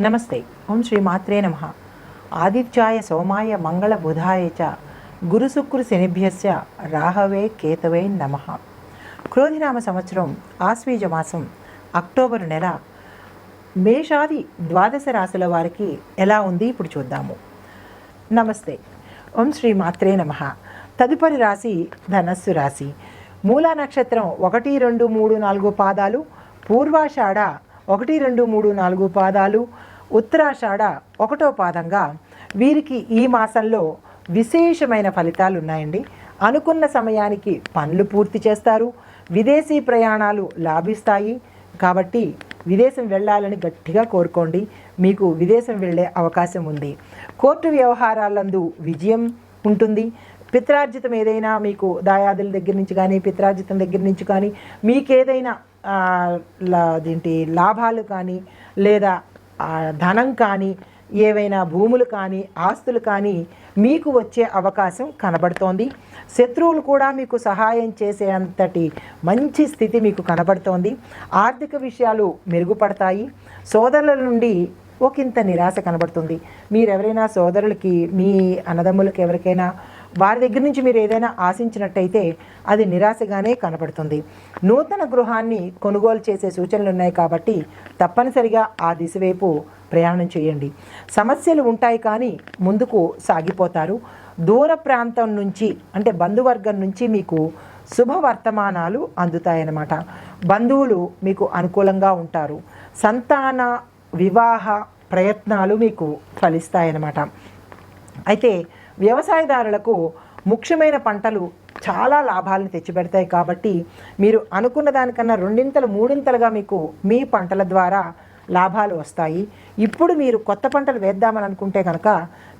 నమస్తే. ఓం శ్రీ మాత్రే నమః. ఆదిత్యాయ సోమాయ మంగళ బుధాయ చ గురుశుక్ర శనిభ్యస్య రాహవే కేతవే నమః. క్రోధినామ సంవత్సరం ఆశ్వీజ మాసం అక్టోబరు నెల మేషాది ద్వాదశ రాశుల వారికి ఎలా ఉంది ఇప్పుడు చూద్దాము. నమస్తే. ఓం శ్రీ మాత్రే నమః. తదుపరి రాశి ధనస్సు రాశి. మూలా నక్షత్రం 1, 2, 3, 4 పాదాలు, పూర్వాషాఢ 1, 2, 3, 4 పాదాలు, ఉత్తరాషాఢ 1వ పాదంగా వీరికి ఈ మాసంలో విశేషమైన ఫలితాలు ఉన్నాయండి. అనుకున్న సమయానికి పనులు పూర్తి చేస్తారు. విదేశీ ప్రయాణాలు లాభిస్తాయి. కాబట్టి విదేశం వెళ్ళాలని గట్టిగా కోరుకోండి. మీకు విదేశం వెళ్ళే అవకాశం ఉంది. కోర్టు వ్యవహారాలందు విజయం ఉంటుంది. పిత్రార్జితం ఏదైనా మీకు దాయాదుల దగ్గర నుంచి కానీ పిత్రార్జితం దగ్గర నుంచి కానీ మీకేదైనా లాభాలు కానీ లేదా ధనం కానీ ఏవైనా భూములు కానీ ఆస్తులు కానీ మీకు వచ్చే అవకాశం కనబడుతోంది. శత్రువులు కూడా మీకు సహాయం చేసే అంతటి మంచి స్థితి మీకు కనబడుతోంది. ఆర్థిక విషయాలు మెరుగుపడతాయి. సోదరుల నుండి ఒకంత నిరాశ కనబడుతుంది. మీరెవరైనా సోదరులకి మీ అన్నదమ్ములకి ఎవరికైనా వారి దగ్గర నుంచి మీరు ఏదైనా ఆశించినట్టయితే అది నిరాశగానే కనబడుతుంది. నూతన గృహాన్ని కొనుగోలు చేసే సూచనలు ఉన్నాయి కాబట్టి తప్పనిసరిగా ఆ దిశ వైపు ప్రయాణం చేయండి. సమస్యలు ఉంటాయి కానీ ముందుకు సాగిపోతారు. దూర ప్రాంతం నుంచి అంటే బంధువర్గం నుంచి మీకు శుభవర్తమానాలు అందుతాయన్నమాట. బంధువులు మీకు అనుకూలంగా ఉంటారు. సంతాన వివాహ ప్రయత్నాలు మీకు ఫలిస్తాయన్నమాట. అయితే వ్యవసాయదారులకు ముఖ్యమైన పంటలు చాలా లాభాలను తెచ్చిపెడతాయి కాబట్టి మీరు అనుకున్న దానికన్నా 2 3 మీకు మీ పంటల ద్వారా లాభాలు వస్తాయి. ఇప్పుడు మీరు కొత్త పంటలు వేద్దామని అనుకుంటే కనుక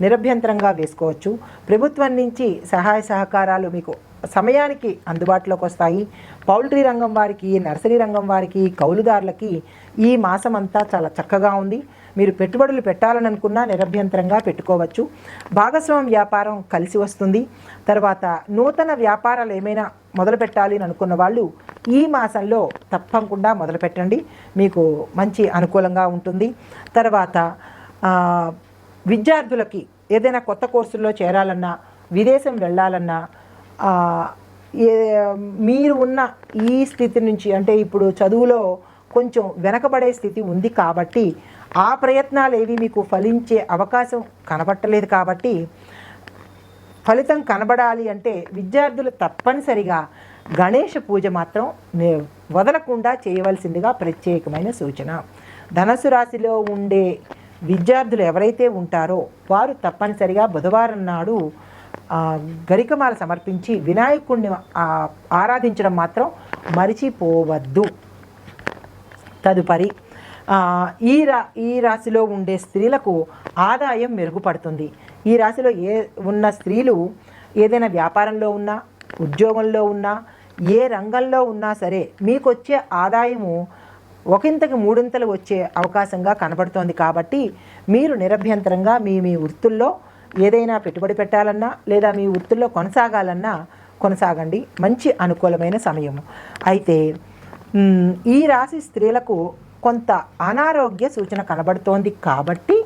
నిరభ్యంతరంగా వేసుకోవచ్చు. ప్రభుత్వం నుంచి సహాయ సహకారాలు మీకు సమయానికి అందుబాటులోకి వస్తాయి. పౌల్ట్రీ రంగం వారికి, నర్సరీ రంగం వారికి, కౌలుదారులకి ఈ మాసం అంతా చాలా చక్కగా ఉంది. మీరు పెట్టుబడులు పెట్టాలని అనుకున్నా నిరభ్యంతరంగా పెట్టుకోవచ్చు. భాగస్వామ్య వ్యాపారం కలిసి వస్తుంది. తర్వాత నూతన వ్యాపారాలు ఏమైనా మొదలు పెట్టాలి అని అనుకున్న వాళ్ళు ఈ మాసంలో తప్పకుండా మొదలు పెట్టండి. మీకు మంచి అనుకూలంగా ఉంటుంది. తర్వాత విద్యార్థులకి ఏదైనా కొత్త కోర్సుల్లో చేరాలన్నా, విదేశం వెళ్ళాలన్నా మీరు ఉన్న ఈ స్థితి నుంచి అంటే ఇప్పుడు చదువులో కొంచెం వెనకబడే స్థితి ఉంది కాబట్టి ఆ ప్రయత్నాలు ఏవి మీకు ఫలించే అవకాశం కనబట్టలేదు. కాబట్టి ఫలితం కనబడాలి అంటే విద్యార్థులు తప్పనిసరిగా గణేష పూజ మాత్రం వదలకుండా చేయవలసిందిగా ప్రత్యేకమైన సూచన. ధనుసు రాశిలో ఉండే విద్యార్థులు ఎవరైతే ఉంటారో వారు తప్పనిసరిగా బుధవారం నాడు గరికమాల సమర్పించి వినాయకుడిని ఆరాధించడం మాత్రం మరిచిపోవద్దు. తదుపరి ఈ రాశిలో ఉండే స్త్రీలకు ఆదాయం మెరుగుపడుతుంది. ఈ రాశిలో ఉన్న స్త్రీలు ఏదైనా వ్యాపారంలో ఉన్నా, ఉద్యోగంలో ఉన్నా, ఏ రంగంలో ఉన్నా సరే మీకు వచ్చే ఆదాయము 1 3 వచ్చే అవకాశంగా కనబడుతోంది. కాబట్టి మీరు నిరభ్యంతరంగా మీ వృత్తుల్లో ఏదైనా పెట్టుబడి పెట్టాలన్నా లేదా మీ వృత్తుల్లో కొనసాగాలన్నా కొనసాగండి. మంచి అనుకూలమైన సమయము. అయితే ఈ రాశి స్త్రీలకు కొంత అనారోగ్య సూచన కనబడుతోంది కాబట్టి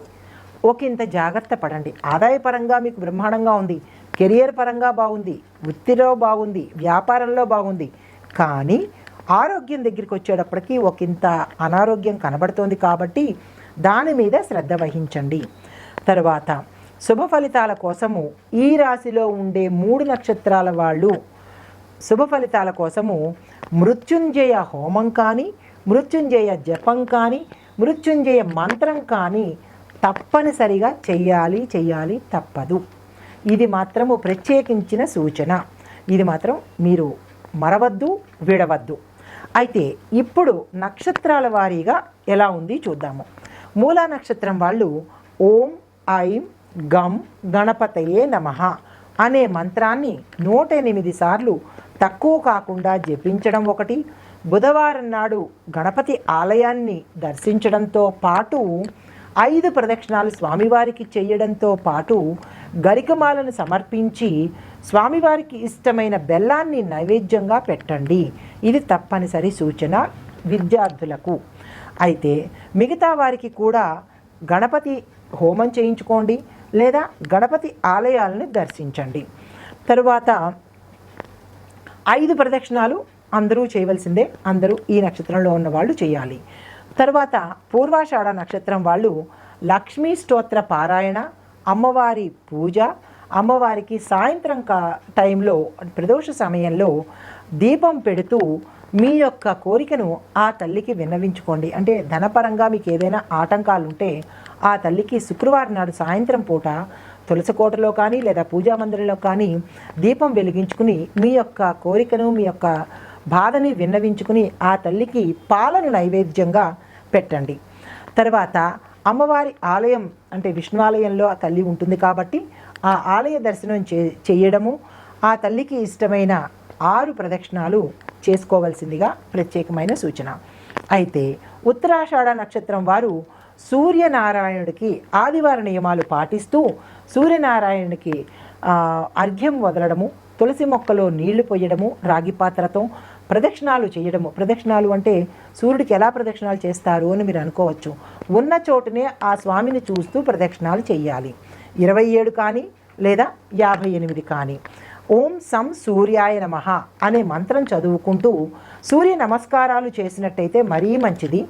ఒకంత జాగ్రత్త పడండి. ఆదాయపరంగా మీకు బ్రహ్మాండంగా ఉంది, కెరియర్ పరంగా బాగుంది, వృత్తిలో బాగుంది, వ్యాపారంలో బాగుంది. కానీ ఆరోగ్యం దగ్గరికి వచ్చేటప్పటికి ఒకంత అనారోగ్యం కనబడుతోంది కాబట్టి దాని మీద శ్రద్ధ వహించండి. తర్వాత శుభ ఫలితాల కోసము ఈ రాశిలో ఉండే 3 నక్షత్రాల వాళ్ళు శుభ ఫలితాల కోసము మృత్యుంజయ హోమం కానీ, మృత్యుంజయ జపం కానీ, మృత్యుంజయ మంత్రం కానీ తప్పనిసరిగా చెయ్యాలి తప్పదు. ఇది మాత్రము ప్రత్యేకించిన సూచన. ఇది మాత్రం మీరు మరవద్దు, విడవద్దు. అయితే ఇప్పుడు నక్షత్రాల వారీగా ఎలా ఉంది చూద్దాము. మూలా నక్షత్రం వాళ్ళు ఓం ఐం గం గణపతయే నమః అనే మంత్రాన్ని 108 సార్లు తక్కువ కాకుండా జపించడం ఒకటి. బుధవారం నాడు గణపతి ఆలయాన్ని దర్శించడంతో పాటు 5 ప్రదక్షిణాలు స్వామివారికి చేయడంతో పాటు గరికమాలను సమర్పించి స్వామివారికి ఇష్టమైన బెల్లాన్ని నైవేద్యంగా పెట్టండి. ఇది తప్పనిసరి సూచన విద్యార్థులకు. అయితే మిగతా వారికి కూడా గణపతి హోమం చేయించుకోండి లేదా గణపతి ఆలయాలను దర్శించండి. తరువాత 5 ప్రదక్షిణాలు అందరూ చేయవలసిందే. అందరూ ఈ నక్షత్రంలో ఉన్న వాళ్ళు చేయాలి. తర్వాత పూర్వాషాఢ నక్షత్రం వాళ్ళు లక్ష్మీ స్తోత్ర పారాయణ, అమ్మవారి పూజ, అమ్మవారికి సాయంత్రం టైంలో ప్రదోష సమయంలో దీపం పెడుతూ మీ యొక్క కోరికను ఆ తల్లికి విన్నవించుకోండి. అంటే ధనపరంగా మీకు ఏదైనా ఆటంకాలు ఉంటే ఆ తల్లికి శుక్రవారం నాడు సాయంత్రం పూట తులసి కోటలో కానీ లేదా పూజా మందిరంలో కానీ దీపం వెలిగించుకుని మీ యొక్క కోరికను మీ యొక్క బాధని విన్నవించుకుని ఆ తల్లికి పాలను నైవేద్యంగా పెట్టండి. తర్వాత అమ్మవారి ఆలయం అంటే విష్ణువాలయంలో ఆ తల్లి ఉంటుంది కాబట్టి ఆ ఆలయ దర్శనం చేయడము, ఆ తల్లికి ఇష్టమైన 6 ప్రదక్షిణాలు చేసుకోవాల్సిందిగా ప్రత్యేకమైన సూచన. అయితే ఉత్తరాషాఢ నక్షత్రం వారు సూర్యనారాయణుడికి ఆదివార నియమాలు పాటిస్తూ సూర్యనారాయణుడికి అర్ఘ్యం వదలడము, తులసి మొక్కలో నీళ్లు పోయడము, రాగి పాత్రతో ప్రదక్షిణాలు చేయడము. ప్రదక్షిణాలు అంటే సూర్యుడికి ఎలా ప్రదక్షిణాలు చేస్తారు అని మీరు అనుకోవచ్చు. ఉన్న చోటునే ఆ స్వామిని చూస్తూ ప్రదక్షిణాలు చేయాలి. 27 కానీ లేదా 58 కానీ. ఓం సం సూర్యాయ నమః అనే మంత్రం చదువుకుంటూ సూర్య నమస్కారాలు చేసినట్టయితే మరీ మంచిది.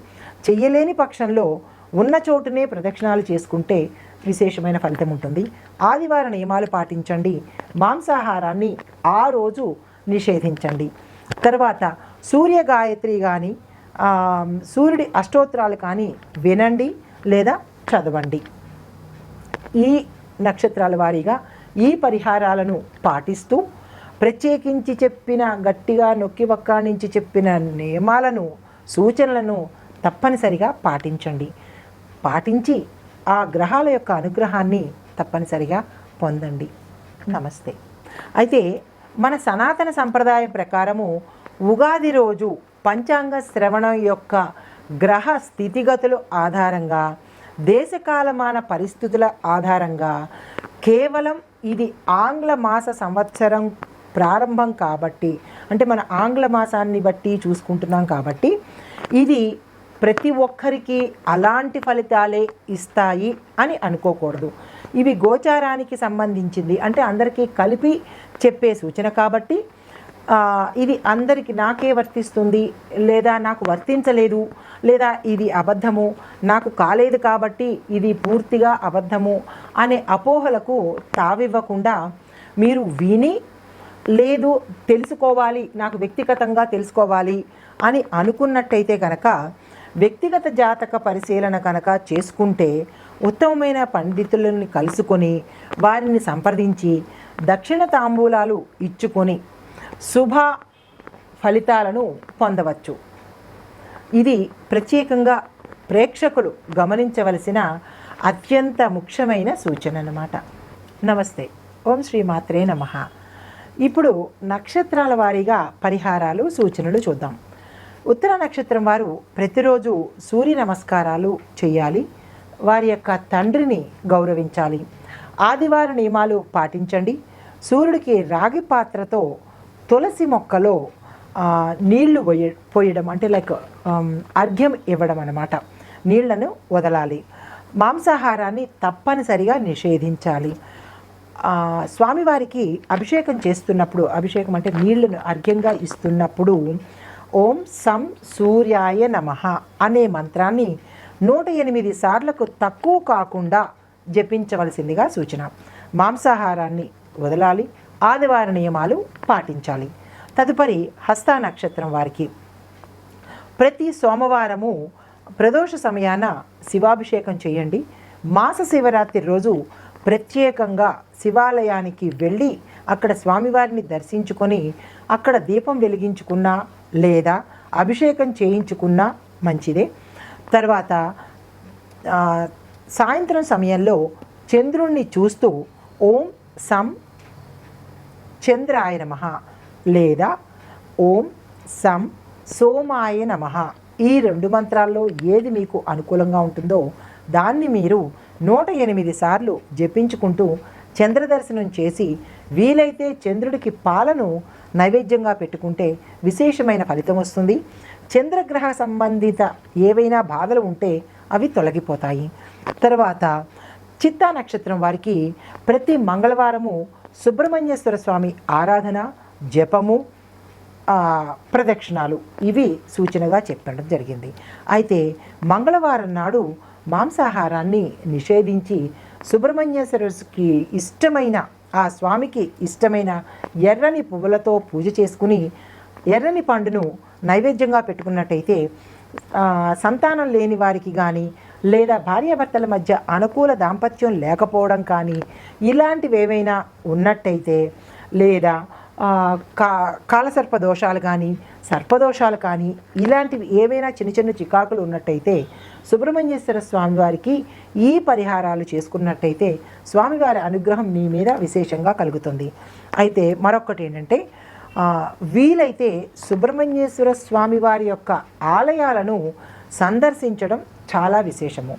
చెయ్యలేని పక్షంలో ఉన్న చోటునే ప్రదక్షిణాలు చేసుకుంటే విశేషమైన ఫలితం ఉంటుంది. ఆదివార నియమాలు పాటించండి. మాంసాహారాన్ని ఆ రోజు నిషేధించండి. తర్వాత సూర్య గాయత్రి కానీ సూర్యుడి అష్టోత్తరాలు కానీ వినండి లేదా చదవండి. ఈ నక్షత్రాల వారీగా ఈ పరిహారాలను పాటిస్తూ ప్రత్యేకించి చెప్పిన గట్టిగా నొక్కి వక్కాణించి చెప్పిన నియమాలను సూచనలను తప్పనిసరిగా పాటించండి. పాటించి ఆ గ్రహాల యొక్క అనుగ్రహాన్ని తప్పనిసరిగా పొందండి. నమస్తే. అయితే మన సనాతన సంప్రదాయం ప్రకారము ఉగాది రోజు పంచాంగ శ్రవణం యొక్క గ్రహ స్థితిగతుల ఆధారంగా దేశకాలమాన పరిస్థితుల ఆధారంగా కేవలం ఇది ఆంగ్ల మాస సంవత్సరం ప్రారంభం కాబట్టి అంటే మన ఆంగ్ల మాసాన్ని బట్టి చూసుకుంటున్నాం కాబట్టి ఇది ప్రతి ఒక్కరికి అలాంటి ఫలితాలే ఇస్తాయి అని అనుకోకూడదు. ఇవి గోచారానికి సంబంధించింది అంటే అందరికీ కలిపి చెప్పే సూచన కాబట్టి ఇది అందరికీ నాకే వర్తిస్తుంది లేదా నాకు వర్తించలేదు లేదా ఇది అబద్ధము నాకు కాలేదు కాబట్టి ఇది పూర్తిగా అబద్ధము అనే అపోహలకు తావివ్వకుండా మీరు విని లేదు తెలుసుకోవాలి నాకు వ్యక్తిగతంగా తెలుసుకోవాలి అని అనుకున్నట్టయితే కనుక వ్యక్తిగత జాతక పరిశీలన కనుక చేసుకుంటే ఉత్తమమైన పండితులని కలుసుకొని వారిని సంప్రదించి దక్షిణ తాంబూలాలు ఇచ్చుకొని శుభ ఫలితాలను పొందవచ్చు. ఇది ప్రత్యేకంగా ప్రేక్షకులు గమనించవలసిన అత్యంత ముఖ్యమైన సూచన అన్నమాట. నమస్తే. ఓం శ్రీమాత్రే నమః. ఇప్పుడు నక్షత్రాల వారీగా పరిహారాలు సూచనలు చూద్దాం. ఉత్తర నక్షత్రం వారు ప్రతిరోజు సూర్య నమస్కారాలు చేయాలి. వారి యొక్క తండ్రిని గౌరవించాలి. ఆదివార నియమాలు పాటించండి. సూర్యుడికి రాగి పాత్రతో తులసి మొక్కలో నీళ్లు పోయడం అంటే లైక్ అర్ఘ్యం ఇవ్వడం అన్నమాట. నీళ్లను వదలాలి. మాంసాహారాన్ని తప్పనిసరిగా నిషేధించాలి. స్వామివారికి అభిషేకం చేస్తున్నప్పుడు అభిషేకం అంటే నీళ్లను అర్ఘ్యంగా ఇస్తున్నప్పుడు ఓం సం సూర్యాయ నమః అనే మంత్రాన్ని 108 సార్లకు తక్కువ కాకుండా జపించవలసిందిగా సూచన. మాంసాహారాన్ని వదలాలి. ఆదివార నియమాలు పాటించాలి. తదుపరి హస్త నక్షత్రం వారికి ప్రతి సోమవారము ప్రదోష సమయాన శివాభిషేకం చేయండి. మాస శివరాత్రి రోజు ప్రత్యేకంగా శివాలయానికి వెళ్ళి అక్కడ స్వామివారిని దర్శించుకొని అక్కడ దీపం వెలిగించుకున్నా లేదా అభిషేకం చేయించుకున్నా మంచిదే. తర్వాత సాయంత్రం సమయంలో చంద్రుణ్ణి చూస్తూ ఓం సం చంద్రాయ నమః లేదా ఓం సం సోమాయ నమః ఈ 2 మంత్రాల్లో ఏది మీకు అనుకూలంగా ఉంటుందో దాన్ని మీరు 108 సార్లు జపించుకుంటూ చంద్రదర్శనం చేసి వీలైతే చంద్రుడికి పాలను నైవేద్యంగా పెట్టుకుంటే విశేషమైన ఫలితం వస్తుంది. చంద్రగ్రహ సంబంధిత ఏవైనా బాధలు ఉంటే అవి తొలగిపోతాయి. తర్వాత చిత్తా నక్షత్రం వారికి ప్రతి మంగళవారము సుబ్రహ్మణ్యేశ్వర స్వామి ఆరాధన, జపము, ప్రదక్షిణాలు ఇవి సూచనగా చెప్పడం జరిగింది. అయితే మంగళవారం నాడు మాంసాహారాన్ని నిషేధించి సుబ్రహ్మణ్యేశ్వరుడికి ఇష్టమైన, ఆ స్వామికి ఇష్టమైన ఎర్రని పువ్వులతో పూజ చేసుకుని ఎర్రని పండును నైవేద్యంగా పెట్టుకున్నట్టయితే సంతానం లేని వారికి కానీ, లేదా భార్యాభర్తల మధ్య అనుకూల దాంపత్యం లేకపోవడం కానీ, ఇలాంటివి ఏవైనా ఉన్నట్టయితే, లేదా కాలసర్ప దోషాలు కానీ, సర్పదోషాలు కానీ, ఇలాంటివి ఏవైనా చిన్న చిన్న చికాకులు ఉన్నట్టయితే సుబ్రహ్మణ్యేశ్వర స్వామివారికి ఈ పరిహారాలు చేసుకున్నట్టయితే స్వామివారి అనుగ్రహం మీ మీద విశేషంగా కలుగుతుంది. అయితే మరొకటి ఏంటంటే, వీలైతే సుబ్రహ్మణ్యేశ్వర స్వామివారి యొక్క ఆలయాలను సందర్శించడం చాలా విశేషము.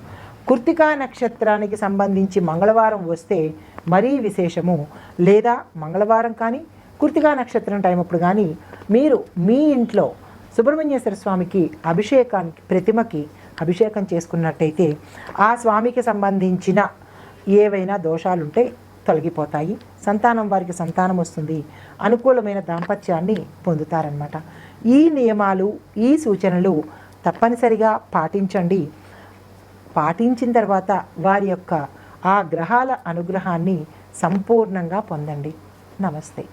కృత్తికా నక్షత్రానికి సంబంధించి మంగళవారం వస్తే మరీ విశేషము. లేదా మంగళవారం కానీ కృత్తికా నక్షత్రం టైం అప్పుడు కానీ మీరు మీ ఇంట్లో సుబ్రహ్మణ్యేశ్వర స్వామికి ప్రతిమకి అభిషేకం చేసుకున్నట్టయితే ఆ స్వామికి సంబంధించిన ఏవైనా దోషాలుంటే తొలగిపోతాయి. సంతానం వారికి సంతానం వస్తుంది, అనుకూలమైన దాంపత్యాన్ని పొందుతారనమాట. ఈ నియమాలు, ఈ సూచనలు తప్పనిసరిగా పాటించండి. పాటించిన తర్వాత వారి యొక్క ఆ గ్రహాల అనుగ్రహాన్ని సంపూర్ణంగా పొందండి. నమస్తే.